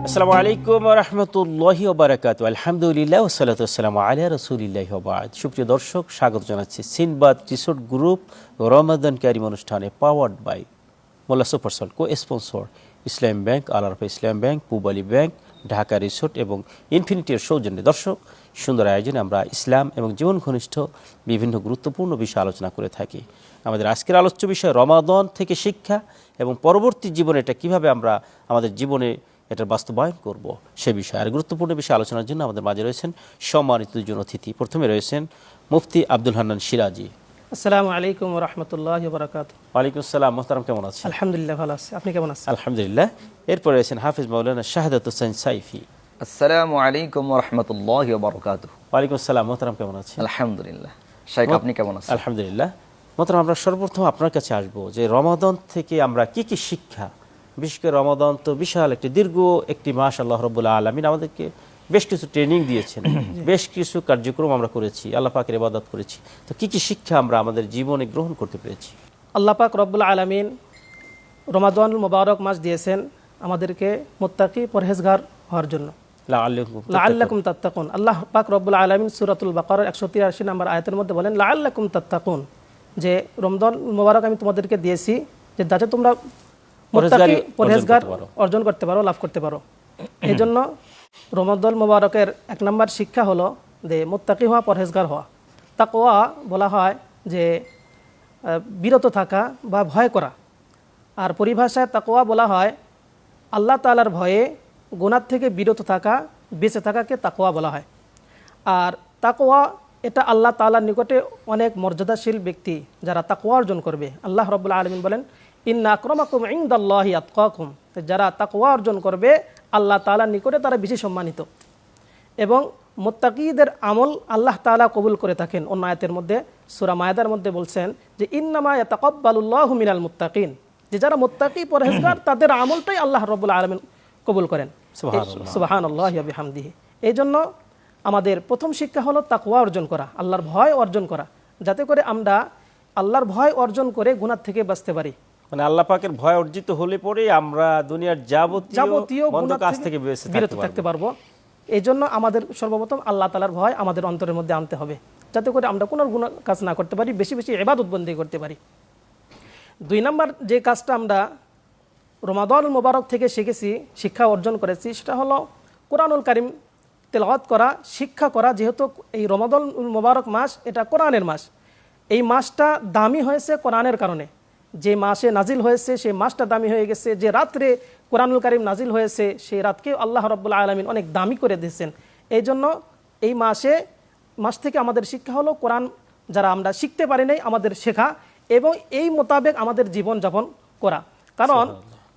আসসালামু আলাইকুম ওয়া রাহমাতুল্লাহি ওয়া বারাকাতুহু। আলহামদুলিল্লাহ ওয়া সালাতু ওয়াসসালামু আলা রাসূলিল্লাহি ওয়া বা'দ। সুপ্রিয় দর্শক, স্বাগত জানাচ্ছি সিনবাদ রিসোর্ট গ্রুপ রমাদান কারীম অনুষ্ঠানে, powered by Molla Super Salt, co sponsor Islam Bank, Al Arafah Islam bank, Pubali bank, Dhaka resort এবং ইনফিনিটির সৌজন্যে। দর্শক, সুন্দর আয়োজনে আমরা ইসলাম এবং জীবন ঘনিষ্ঠ বিভিন্ন গুরুত্বপূর্ণ বিষয় আলোচনা করে থাকি। আমাদের আজকের আলোচ্য বিষয় রমাদান থেকে শিক্ষা এবং পরবর্তী জীবনে এটা কীভাবে আমরা আমাদের জীবনে এটার বাস্তবায়ন করব সে বিষয়ে। আর গুরুত্বপূর্ণ বিষয় আলোচনার জন্য আমাদের মাঝে রয়েছেন সম্মানিত দুজন অতিথি। প্রথমে রয়েছেন মুফতি আব্দুল হান্নান সিরাজি। আসসালামু আলাইকুম ওয়া রাহমাতুল্লাহি ওয়া বারাকাতুহু। ওয়ালাইকুম আসসালাম। মোহতারাম, কেমন আছেন? আলহামদুলিল্লাহ, ভালো আছি। আপনি কেমন আছেন? আলহামদুলিল্লাহ। এরপরে রয়েছেন হাফিজ মাওলানা শাহাদাত হোসেন সাইফি। আসসালামু আলাইকুম ওয়া রাহমাতুল্লাহি ওয়া বারাকাতুহু। ওয়ালাইকুম আসসালাম। মোহতারাম, কেমন আছেন? আলহামদুলিল্লাহ। শাইখ, আপনি কেমন আছেন? আলহামদুলিল্লাহ। মোহতারাম, আমরা সর্বপ্রথম আপনার কাছে আসবো যে রমাদান থেকে আমরা কি কি শিক্ষা, বিশেষ করে রমাদান তো বিশাল একটি দীর্ঘ একটি মাস, আল্লাহ রাব্বুল আলামিন আমাদেরকে বেশ কিছু ট্রেনিং দিয়েছেন, বেশ কিছু কার্যক্রম আমরা করেছি, আল্লাহ পাকের ইবাদত করেছি। তো কি কি শিক্ষা আমরা আমাদের জীবনে গ্রহণ করতে পেরেছি? আল্লাহ পাক রব্বুল আলামিন রমাদানুল মুবারক মাস দিয়েছেন আমাদেরকে মুত্তাকি পরহেজগার হওয়ার জন্য, লাআল্লাকুম তাত্তাকুন। আল্লাহ পাক রব্বুল আলামিন সূরাতুল বাকারার 183 নম্বর আয়াতের মধ্যে বলেন লাআল্লাকুম তাত্তাকুন, যে রমজান মুবারক আমি তোমাদেরকে দিয়েছি যে যাতে তোমরা মুত্তাকি পরহেজগার অর্জন করতে পারো, লাভ করতে পারো। এই জন্য রমাদান মুবারকের 1 নম্বর শিক্ষা হলো যে মুত্তাকি হওয়া, পরহেজগার হওয়া। তাকওয়া বলা হয় যে বিরত থাকা বা ভয় করা, আর পরিভাষায় তাকওয়া বলা হয় আল্লাহ তাআলার ভয়ে গুনাহ থেকে বিরত থাকা, বেঁচে থাকাকে তাকওয়া বলা হয়। আর তাকওয়া এটা আল্লাহ তাআলার নিকটে অনেক মর্যাদাশীল ব্যক্তি যারা তাকওয়া অর্জন করবে। আল্লাহ রাব্বুল আলামিন বলেন ইন্না আকরামাকুম ইনদাল্লাহি আতকাকুম, যারা তাকওয়া অর্জন করবে আল্লাহ তাআলার নিকটে তারা বেশি সম্মানিত। এবং মুত্তাকিদের আমল আল্লাহ তাআলা কবুল করে থাকেন। অন্য আয়াতের মধ্যে সূরা মায়েদার মধ্যে বলছেন যে ইন্নামা ইয়াতাকাব্বালুল্লাহু মিনাল মুত্তাকিন, যে যারা মুত্তাকি পরহেজগার তাদের আমলটাই আল্লাহ রাব্বুল আলামিন কবুল করেন। সুবহানাল্লাহি ওয়া বিহামদিহি। এই জন্য আমাদের প্রথম শিক্ষা হলো তাকওয়া অর্জন করা, আল্লাহর ভয় অর্জন করা, যাতে করে আমরা আল্লাহর ভয় অর্জন করে গুনাহ থেকে বাঁচতে পারি। মানে আল্লাহ পাকের ভয় অর্জিত হলে পরে আমরা দুনিয়ার যাবতীয় মন্দ কাজ থেকে বিরত থাকতে পারবো। এই জন্য আমাদের সর্বপ্রথম আল্লাহ তাআলার ভয় আমাদের অন্তরের মধ্যে আনতে হবে, যাতে করে আমরা কোনো গুনাহ কাজ না করতে পারি, বেশি বেশি ইবাদত বন্দেগী করতে পারি। 2 নম্বর যে কাজটা আমরা রমাদানুল মুবারক থেকে শিখেছি, শিক্ষা অর্জন করেছি, সেটা হলো কোরআনুল কারীম তেলাওয়াত করা, শিক্ষা করা। যেহেতু এই রমাদানুল মুবারক মাস এটা কোরআনের মাস, এই মাসটা দামি হয়েছে কোরআনের কারণে। যে মাসে নাজিল হয়েছে সেই মাসটা দামি হয়ে গেছে। যে রাত্রে কোরআনুল কারীম নাজিল হয়েছে সেই রাতকে আল্লাহ রাব্বুল আলামিন অনেক দামি করে দিয়েছেন। এই জন্য এই মাস থেকে আমাদের শিক্ষা হলো কোরআন যারা আমরা শিখতে পারি নাই আমাদের শেখা এবং এই মোতাবেক আমাদের জীবন যাপন করা। কারণ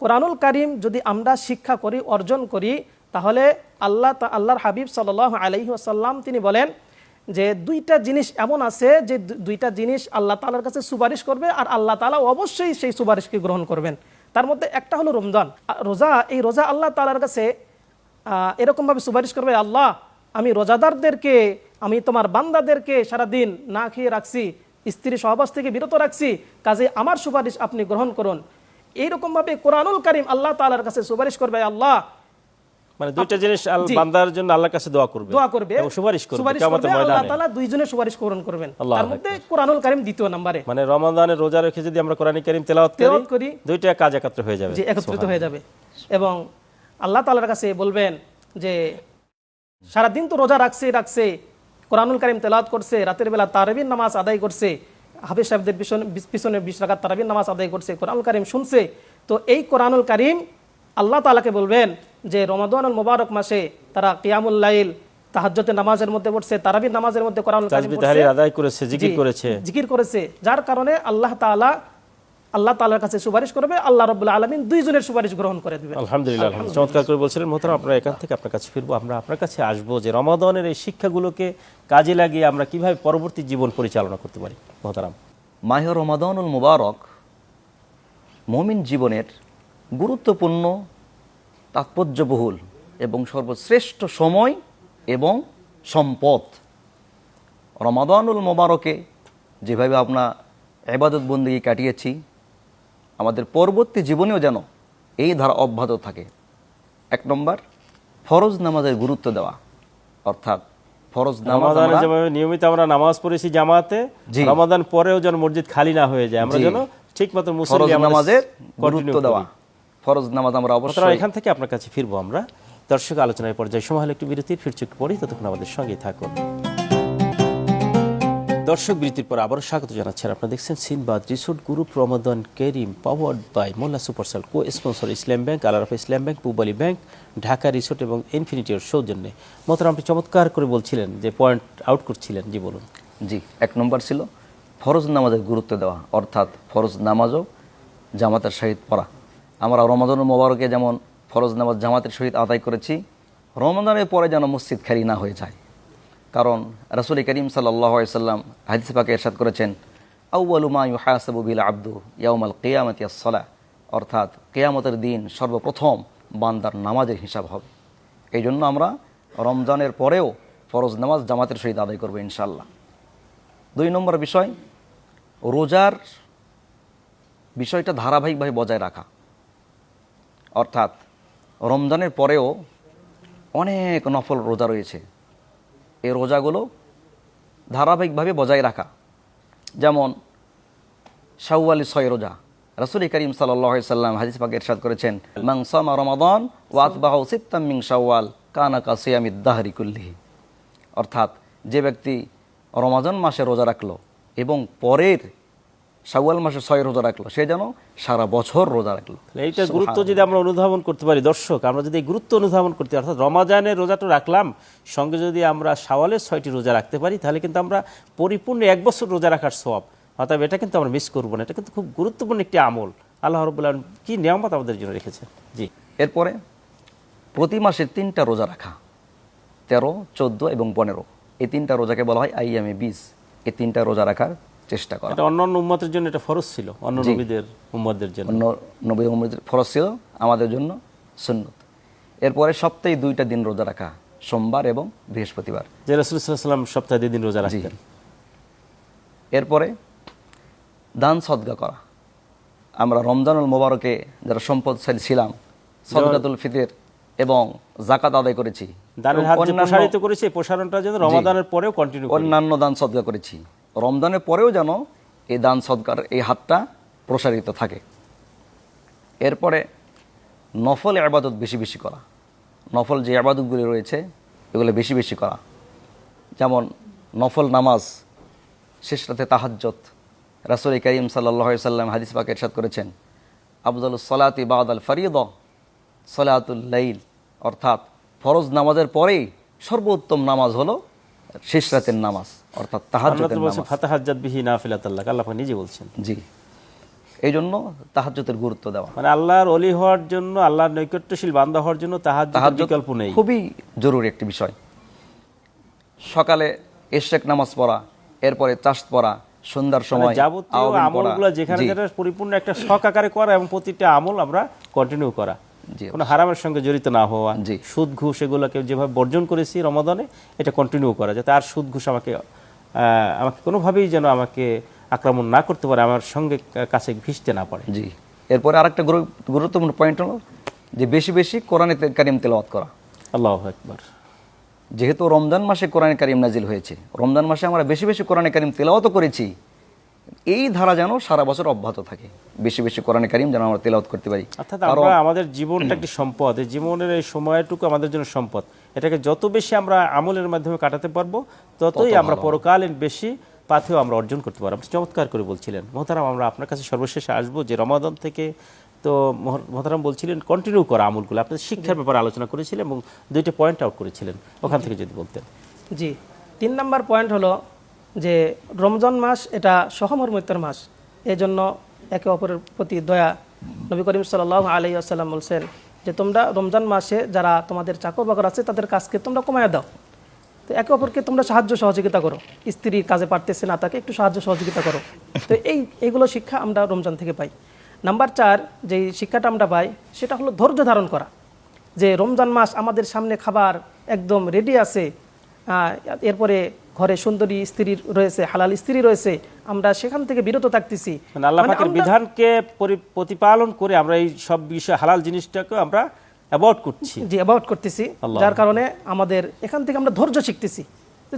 কোরআনুল কারীম যদি আমরা শিক্ষা করি, অর্জন করি, তাহলে আল্লাহর হাবিব সাল্লাল্লাহু আলাইহি ওয়াসাল্লাম তিনি বলেন যে 2টা জিনিস এমন আছে যে 2টা জিনিস আল্লাহ তাআলার কাছে সুপারিশ করবে আর আল্লাহ তাআলা অবশ্যই সেই সুপারিশকে গ্রহণ করবেন। তার মধ্যে একটা হলো রমজান, রোজা। এই রোজা আল্লাহ তাআলার কাছে এরকমভাবে সুপারিশ করবে, আল্লাহ আমি রোজাদারদেরকে, আমি তোমার বান্দাদেরকে সারাদিন না খেয়ে রাখছি, স্ত্রী সহবাস থেকে বিরত রাখছি, কাজে আমার সুপারিশ আপনি গ্রহণ করুন। এইরকমভাবে কোরআনুল কারীম আল্লাহ তাআলার কাছে সুপারিশ করবে, আল্লাহ মানে 2টা জিনিস বান্দার জন্য আল্লাহর কাছে দোয়া করবে এবং সুপারিশ করবে কিয়ামতের ময়দানে। আল্লাহ তাআলা 2 জনের সুপারিশ পূরণ করবেন। তার মধ্যে কোরআনুল কারীম দ্বিতীয় নম্বরে। মানে রমাদানে রোজা রেখে যদি আমরা কোরআনুল কারীম তেলাওয়াত করি 2টা কাজ একত্র হয়ে যাবে, একত্রিত হয়ে যাবে। এবং আল্লাহ তাআলার কাছে বলবেন যে সারা দিন তো রোজা রাখছে, কোরআনুল কারীম তেলাওয়াত করছে, রাতের বেলা তারাবির নামাজ আদায় করছে, হাফেজ সাহেবদের পিছনে 20 রাকাত তারাবির নামাজ আদায় করছে, কোরআনুল কারীম শুনছে। তো এই কোরআনুল কারীম আল্লাহ তাআলাকে বলবেন যে রমাদানুল মুবারক মাসে তারা কিয়ামুল লাইল, তাহাজ্জুদের নামাজের মধ্যে পড়ছে, তারাবির নামাজের মধ্যে কোরআনুল কারীম পড়ছে, আদায় করেছে, জিকির করেছে, যার কারণে আল্লাহ তাআলার কাছে সুপারিশ করবে, আল্লাহ রাব্বুল আলামিন 2 জনের সুপারিশ গ্রহণ করে দিবেন। আলহামদুলিল্লাহ। চমৎকার করে বলছিলেন মোহতারাম। আমরা এখান থেকে আপনার কাছে ফিরবো, আমরা আপনার কাছে আসবো যে রমাদানের এই শিক্ষাগুলোকে কাজে লাগিয়ে আমরা কিভাবে পরবর্তী জীবন পরিচালনা করতে পারি। মোহতারাম, মাহে রমাদানুল মুবারক মুমিন জীবনের গুরুত্বপূর্ণ, তাৎপর্যবহুল এবং সর্বশ্রেষ্ঠ সময় এবং সম্পদ। রমাদানুল মুবারকে যেভাবে আমরা ইবাদত বন্দেগী কাটিয়েছি, আমাদের পরবর্তী জীবনেও যেন এই ধারা অব্যাহত থাকে। 1 নম্বর, ফরজ নামাজের গুরুত্ব দেওয়া, অর্থাৎ ফরজ নামাজ রমাদানে আমরা যেভাবে নিয়মিত আমরা নামাজ পড়েছি জামাতে, জি। রমাদান পরেও যেন মসজিদ খালি না হয়ে যায়, আমরা জি। যেন ঠিকমতো ফরজ মুসল্লি আমাদের নামাজের continue গুরুত্ব দেওয়া, করি। ফরজ নামাজ আমরা মোহতারাম, অবশ্যই এখান থেকে আপনার কাছে ফিরবো আমরা। দর্শক আলোচনায় পর্যায়ে সময় হলে একটু বিরতির, ফিরছি একটু পরেই, ততক্ষণ আমাদের সঙ্গেই থাকুন। দর্শক বিরতির পর আবারও স্বাগত জানাচ্ছেন। আপনারা দেখছেন সিনবাদ রিসোর্ট গ্রুপ রমাদান করিম, powered by Molla supercell, co sponsor Islam bank, Alarafah Islam bank, Pubali bank, Dhaka resort এবং ইনফিনিটির সৌজন্যে। মোহতারাম, আপনি চমৎকার করে বলছিলেন, যে পয়েন্ট আউট করছিলেন, জি বলুন। জি, 1 নম্বর ছিল ফরজ নামাজের গুরুত্ব দেওয়া, অর্থাৎ ফরজ নামাজও জামাতের সহিত পড়া। আমরা রমাদানুল মোবারকে যেমন ফরজ নামাজ জামাতের সহিত আদায় করেছি, রমাদানের পরে যেন মসজিদ খালি না হয়ে যায়। কারণ রাসূল করিম সাল্লাল্লাহু আলাইহি সাল্লাম হাদিসে পাকে ইরশাদ করেছেন, আউয়ালু মা ইউহাসাবু বিল আবদু ইয়াউমাল কিয়ামাতি আস-সালাহ, অর্থাৎ কিয়ামতের দিন সর্বপ্রথম বান্দার নামাজের হিসাব হবে। এই জন্য আমরা রমজানের পরেও ফরজ নামাজ জামাতের সহিত আদায় করবো ইনশাআল্লাহ। 2 নম্বর বিষয়, রোজার বিষয়টা ধারাবাহিকভাবে বজায় রাখা, অর্থাৎ রমজানের পরেও অনেক নফল রোজা রয়েছে, এই রোজাগুলো ধারাবাহিকভাবে বজায় রাখা। যেমন শাওয়ালি 6 রোজা, রাসূল করিম সাল্লাল্লাহু আলাইহি সাল্লাম হাদিস পাকে ইরশাদ করেছেন, মান সামা রমাদান ওয়া আতবাহু সিত্তাম মিন শাওয়াল কানা কাসিয়ামিদ দাহরি কুল্লিহি, অর্থাৎ যে ব্যক্তি রমাদান মাসে রোজা রাখলো এবং পরের শাওয়াল মাসে 6 রোজা রাখলো, সে যেন সারা বছর রোজা রাখলো। এইটা গুরুত্ব যদি আমরা অনুধাবন করতে পারি, দর্শক, আমরা যদি এই গুরুত্ব অনুধাবন করতে পারি, অর্থাৎ রমাজানের রোজাটা রাখলাম, সঙ্গে যদি আমরা শাওয়ালের 6টি রোজা রাখতে পারি, তাহলে কিন্তু আমরা পরিপূর্ণ 1 বছর রোজা রাখার সওয়াব, অর্থাৎ এটা কিন্তু আমরা মিস করবো না। এটা কিন্তু খুব গুরুত্বপূর্ণ একটি আমল, আল্লাহ রাব্বুল আলামিন কি নিয়ামত আমাদের জন্য রেখেছেন। জি। এরপরে প্রতি মাসে 3টা রোজা রাখা, 13, 14 এবং 15, এই 3টা রোজাকে বলা হয় আইয়ামে 20। এই 3টা রোজা রাখার চেষ্টা করা। এটা অন্যান্য উম্মতের জন্য এটা ফরজ ছিল, অন্য জি। নবীদের উম্মতদের জন্য, অন্য নবী উম্মতের ফরজ ছিল, আমাদের জন্য সুন্নত। এরপরে সপ্তাহে 2টা দিন রোজা রাখা, সোমবার এবং বৃহস্পতিবার, যে রাসূল সাল্লাল্লাহু আলাইহি ওয়াসাল্লাম সপ্তাহে 2 দিন রোজা রাখতেন। এরপরে দান সদকা করা। আমরা রমজানুল মোবারকে যারা সম্পদশালী ছিলাম, সদকাতুল ফিতর এবং যাকাত আদায় করেছি, দানের হাত যে প্রসারিত করেছে, এই প্রসারণটা যেন রমাদানের পরেও কন্টিনিউ করি। অন্যান্য দান সদকা করেছি, রমজানের পরেও যেন এই দান সদকার এই হাতটা প্রসারিত থাকে। এরপরে নফল ইবাদত বেশি বেশি করা, নফল যে ইবাদতগুলি রয়েছে এগুলো বেশি বেশি করা। যেমন নফল নামাজ, শেষ রাতে তাহাজ্জুদ, রাসূল করিম সাল্লাল্লাহু আলাইহি সাল্লাম হাদিস পাকে ইরশাদ করেছেন, আফদালুস সালাতি বাদাল ফরিয়দা সালাতুল লাইল, অর্থাৎ ফরজ নামাজের পরেই সর্বোত্তম নামাজ হলো শেষ রাতের নামাজ, অর্থাৎ তাহাজ্জুদের নামাজ। ফাতাহাজ্জাত বিহি নাফিলাতাল লাক, আল্লাহ নিজে বলছেন। জি, এই জন্য তাহাজ্জুদের গুরুত্ব দেওয়া, মানে আল্লাহর ওলি হওয়ার জন্য, আল্লাহর নৈকট্যশীল বান্দা হওয়ার জন্য তাহাজ্জুদের বিকল্প নেই, খুবই জরুরি একটি বিষয়। সকালে ইশরাক নামাজ পড়া, এরপরে চাশত পড়া, সন্ধ্যার সময় যাবতীয় আমলগুলো যেখানে যেটা পরিপূর্ণ একটা শখ আকারে করা এবং প্রতিটা আমল আমরা কন্টিনিউ করা, কোনো হারামের সঙ্গে জড়িত না হওয়া। সুদ ঘুষ এগুলোকে যেভাবে বর্জন করেছি রমাদানে, এটা কন্টিনিউ করা, যাতে আর সুদ ঘুষ আমাকে কোনোভাবেই যেন আমাকে আক্রমণ না করতে পারে, আমার সঙ্গে কাছে ভিসতে না পারে। জি। এরপরে আরেকটা গুরুত্বপূর্ণ পয়েন্ট হলো যে বেশি বেশি কোরআন কারীম তেলাওয়াত করা। আল্লাহু আকবার। যেহেতু রমজান মাসে কোরআন কারীম নাজিল হয়েছে, রমজান মাসে আমরা বেশি বেশি কোরআন কারীম তেলাওয়াত করেছি, এই ধারা যেন সারা বছর অব্যাহত থাকে, বেশি বেশি কোরআন কারীম যেন আমরা তেলাওয়াত করতে পারি। অর্থাৎ আমরা আমাদের জীবনটা একটি সম্পদ, এই জীবনের এই সময়টুকু আমাদের জন্য সম্পদ, এটাকে যত বেশি আমরা আমলের মাধ্যমে কাটাতে পারবো, ততই আমরা পরকালীন বেশি পাথেও আমরা অর্জন করতে পারবো। চমৎকার করে বলছিলেন মোহতারাম। আমরা আপনার কাছে সর্বশেষে আসবো যে রমাদান থেকে তো মোহতারাম বলছিলেন কন্টিনিউ করা আমলগুলো, আপনাদের শিক্ষার ব্যাপারে আলোচনা করেছিলেন এবং 2টা পয়েন্ট আউট করেছিলেন, ওখান থেকে যদি বলতেন। জি, 3 নম্বর পয়েন্ট হলো যে রমজান মাস এটা সহমর্মিতার মাস, এই জন্য একে অপরের প্রতি দয়া। নবী করিম সাল্লাল্লাহু আলাইহি ওয়াসাল্লাম বলছেন যে তোমরা রমজান মাসে যারা তোমাদের চাকর বাকর আছে তাদের কাজকে তোমরা কমায় দাও, তো একে অপরকে তোমরা সাহায্য সহযোগিতা করো, স্ত্রীর কাজে পারতেছে না তাকে একটু সাহায্য সহযোগিতা করো। তো এইগুলো শিক্ষা আমরা রমজান থেকে পাই। নাম্বার 4 যে শিক্ষাটা আমরা পাই সেটা হলো ধৈর্য ধারণ করা, যে রমজান মাস আমাদের সামনে খাবার একদম রেডি আছে, এরপরে ঘরে সুন্দরী স্ত্রী রয়েছে, হালাল স্ত্রী রয়েছে, আমরা সেখান থেকে বিরত থাকতেছি। আল্লাহ পাকের বিধানকে প্রতিপালন করে আমরা এই সব বিষয় হালাল জিনিসটাকে আমরা অ্যাভয়েড করছি। জি, অ্যাভয়েড করতেছি, যার কারণে আমাদের এখান থেকে আমরা ধৈর্য শিখতেছি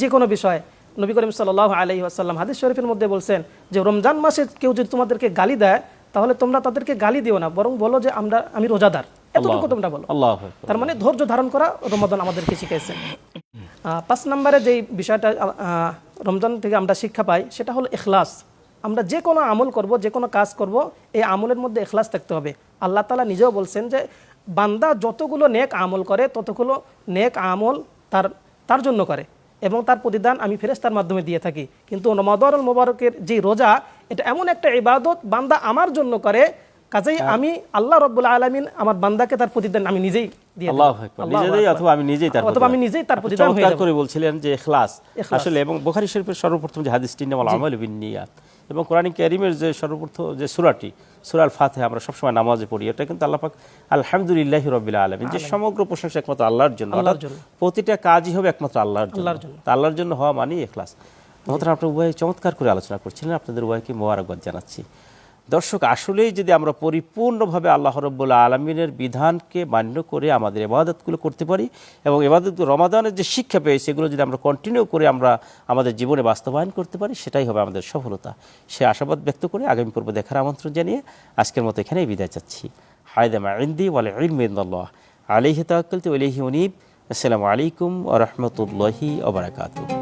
যে কোনো বিষয়। নবী করিম সাল্লাল্লাহু আলাইহি ওয়াসাল্লাম হাদিস শরীফের মধ্যে বলছেন যে রমজান মাসে কেউ যদি তোমাদেরকে গালি দেয় তাহলে তোমরা তাদেরকে গালি দিও না, বরং বলো যে আমি রোজাদার, এতটুকু তোমরা বলো। তার মানে ধৈর্য ধারণ করা রমাদান আমাদেরকে শিখাইছে। 5 নম্বরে যে বিষয়টা রমজান থেকে আমরা শিক্ষা পাই সেটা হলো ইখলাস। আমরা যে কোনো আমল করব, যে কোনো কাজ করব, এই আমলের মধ্যে ইখলাস থাকতে হবে। আল্লাহ তাআলা নিজেও বলছেন যে বান্দা যতগুলো নেক আমল করে ততগুলো নেক আমল তার জন্য করে এবং তার প্রতিদান আমি ফেরেশতার মাধ্যমে দিয়ে থাকি। কিন্তু রমাদানুল মুবারকের যে রোজা, এটা এমন একটা ইবাদত বান্দা আমার জন্য করে, কাজেই আমি আল্লাহ রাব্বুল আলামিন আমার বান্দাকে তার প্রতিদান আমি নিজেই দিয়ে দেব। আল্লাহু আকবার। নিজেই অথবা আমি নিজেই তার প্রতিদান হয়ে যাব। করে বলছিলেন যে ইখলাস আসলে, এবং বুখারী শরীফের সর্বপ্রথম যে হাদিসটি নামাল আমাল বিন্নিয়াত, এবং কোরআন কারীমের যে সর্বপ্রথম যে সূরাটি সূরা আল ফাতিহা আমরা সবসময় নামাজে পড়ি, এটা কিন্তু আল্লাহ পাক আলহামদুলিল্লাহি রাব্বিল আলামিন, যে সমগ্র প্রশংসা একমাত্র আল্লাহর জন্য, প্রতিটা কাজই হবে একমাত্র আল্লাহর জন্য। আল্লাহর জন্য হওয়া মানে ইখলাস। মহতরম, আপনারা উভয় চমৎকার করে আলোচনা করছিলেন, আপনাদের উভয়কে মোবারকবাদ জানাচ্ছি। দর্শক, আসলেই যদি আমরা পরিপূর্ণভাবে আল্লাহ রাব্বুল আলামিনের বিধানকে মান্য করে আমাদের ইবাদতগুলো করতে পারি এবং ইবাদতগুলো রমাদানের যে শিক্ষা পেয়েছি সেগুলো যদি আমরা কন্টিনিউ করে আমরা আমাদের জীবনে বাস্তবায়ন করতে পারি, সেটাই হবে আমাদের সফলতা। সে আশাবাদ ব্যক্ত করে আগামী পর্ব দেখার আমন্ত্রণ জানিয়ে আজকের মতো এখানেই বিদায় চাচ্ছি। হায়দামা ইনদি ওয়াল ইলমু ইনদাল্লাহ আলাইহি তাওয়াক্কালতু ওয়া ইলাইহি উনীব। আসসালামু আলাইকুম ওয়া রাহমাতুল্লাহি ওয়া বারাকাতুহু।